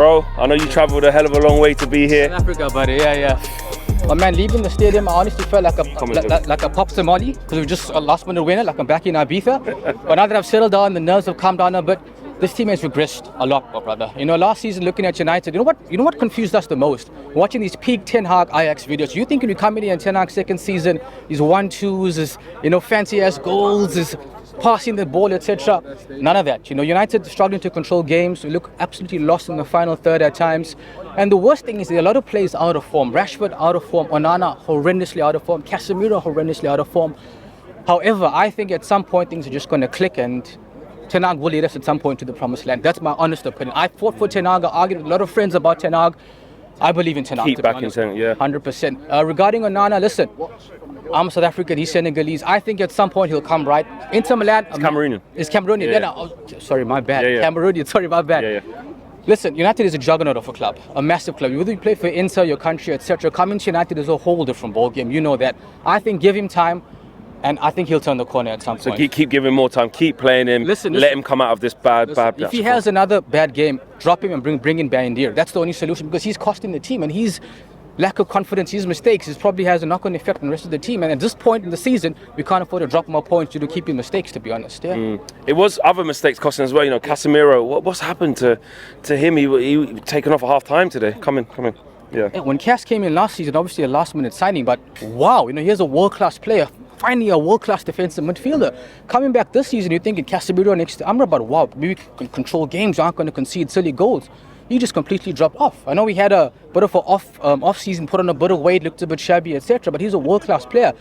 Bro, I know you travelled a hell of a long way to be here. South Africa, buddy, yeah. But man, leaving the stadium, I honestly felt like a pop Somali, because we were just a last minute winner, like I'm back in Ibiza. But now that I've settled down, the nerves have calmed down a bit, this team has regressed a lot, my brother. You know, last season looking at United, you know what confused us the most? Watching these peak Ten Hag Ajax videos. You think when you come in here in Ten Hag's second season, these 1-2s, his, fancy ass goals, his passing the ball, etc. None of that. United struggling to control games. We look absolutely lost in the final third at times. And the worst thing is there are a lot of players out of form. Rashford out of form, Onana horrendously out of form, Casemiro horrendously out of form. However, I think at some point things are just going to click and Ten Hag will lead us at some point to the promised land. That's my honest opinion. I fought for Ten Hag. I argued with a lot of friends about Ten Hag. I believe in Ten Hag. Keep back in Ten Hag, yeah. 100%. Regarding Onana, listen, I'm South African, he's Senegalese. I think at some point he'll come right. Inter Milan. It's Cameroonian. It's Cameroonian. Yeah. Sorry, my bad. Yeah. Cameroonian, sorry, my bad. Yeah. Listen, United is a juggernaut of a club, a massive club. Whether you play for Inter, your country, etc., coming to United is a whole different ballgame. You know that. I think give him time. And I think he'll turn the corner at some point. So keep giving him more time, keep playing him, let him come out of this bad. If he has another bad game, drop him and bring in Bandier. That's the only solution, because he's costing the team, and his lack of confidence, his mistakes, he probably has a knock-on effect on the rest of the team. And at this point in the season, we can't afford to drop more points due to keeping mistakes, to be honest. Yeah. It was other mistakes costing as well. Casemiro. What's happened to him? He taken off at half time today. Come in. Yeah. When Cass came in last season, obviously a last-minute signing, but wow, here's a world-class player. Finally, a world-class defensive midfielder. Coming back this season, you're thinking Casemiro next to Amrabat, wow, maybe we can control games, aren't going to concede silly goals. He just completely dropped off. I know we had a bit of an off-season, put on a bit of weight, looked a bit shabby, etc., but he's a world-class player.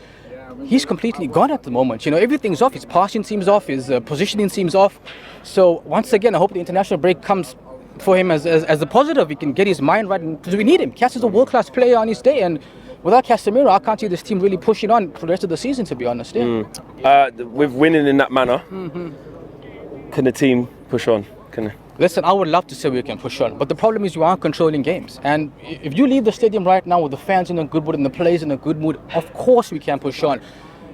He's completely gone at the moment. Everything's off. His passing seems off, his positioning seems off. So once again, I hope the international break comes for him as a positive. He can get his mind right, because we need him. Cass is a world-class player on his day, and without Casemiro, I can't see this team really pushing on for the rest of the season, to be honest. Yeah. With winning in that manner, can the team push on? Listen, I would love to say we can push on, but the problem is you aren't controlling games. And if you leave the stadium right now with the fans in a good mood and the players in a good mood, of course we can push on.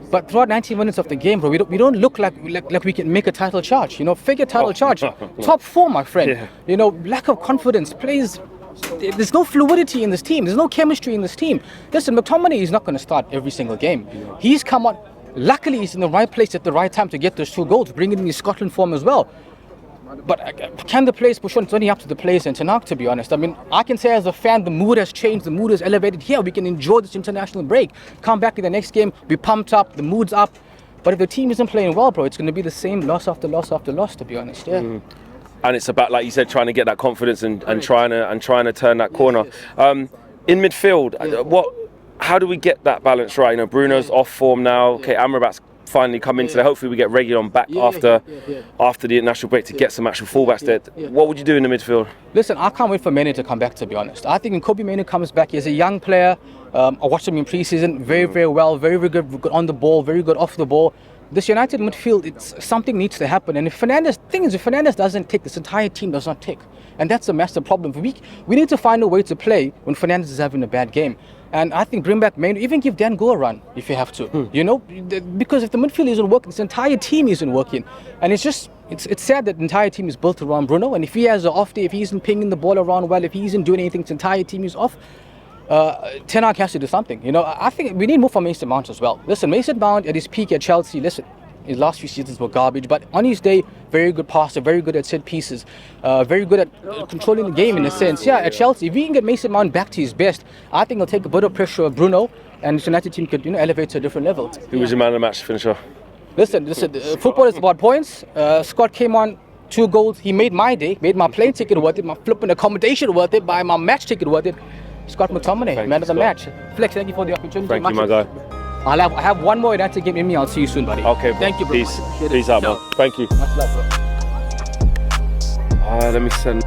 But throughout 90 minutes of the game, bro, we don't look like we can make a title charge. Figure title charge. Top 4, my friend. Yeah. Lack of confidence, players. There's no fluidity in this team. There's no chemistry in this team. Listen, McTominay is not going to start every single game. He's come on. Luckily, he's in the right place at the right time to get those 2 goals, bringing in his Scotland form as well. But can the players push on? It's only up to the players and Ten Hag, to be honest. I mean, I can say as a fan, the mood has changed, the mood has elevated here. We can enjoy this international break. Come back to the next game, be pumped up, the mood's up. But if the team isn't playing well, bro, it's going to be the same loss after loss after loss, to be honest. Yeah. And it's about, like you said, trying to get that confidence and trying to turn that corner. In midfield, how do we get that balance right? Bruno's off form now. Okay, Amrabat's finally come into there. Hopefully we get Reguilon back after the international break to get some actual fullbacks there. What would you do in the midfield? Listen, I can't wait for Mane to come back, to be honest. I think when Kobe Mane comes back, he's a young player. I watched him in pre-season, very, very well, very, very good on the ball, very good off the ball. This United midfield, something needs to happen. And if Fernandes doesn't tick, this entire team does not tick. And that's a massive problem. We need to find a way to play when Fernandes is having a bad game. And I think bring back Mane, even give Dan Go a run if you have to. Because if the midfield isn't working, this entire team isn't working. And it's sad that the entire team is built around Bruno. And if he has an off day, if he isn't pinging the ball around well, if he isn't doing anything, the entire team is off. Ten Hag has to do something. I think we need more from Mason Mount as well. Listen, Mason Mount at his peak at Chelsea, his last few seasons were garbage, but on his day, very good passer, very good at set pieces, very good at controlling the game in a sense. Yeah, at Chelsea, if we can get Mason Mount back to his best, I think he'll take a bit of pressure of Bruno, and the United team could elevate to a different level. Who was your man of the match finisher? Listen, football is about points. Scott came on, 2 goals. He made my day, made my plane ticket worth it, my flipping accommodation worth it, my match ticket worth it. Scott McTominay, man of the match. Flex, thank you for the opportunity. Thank you, my guy. I have one more United game in me. I'll see you soon, buddy. Okay, bro. Thank you, bro. Peace out, man. Thank you. Much love, bro. Let me send...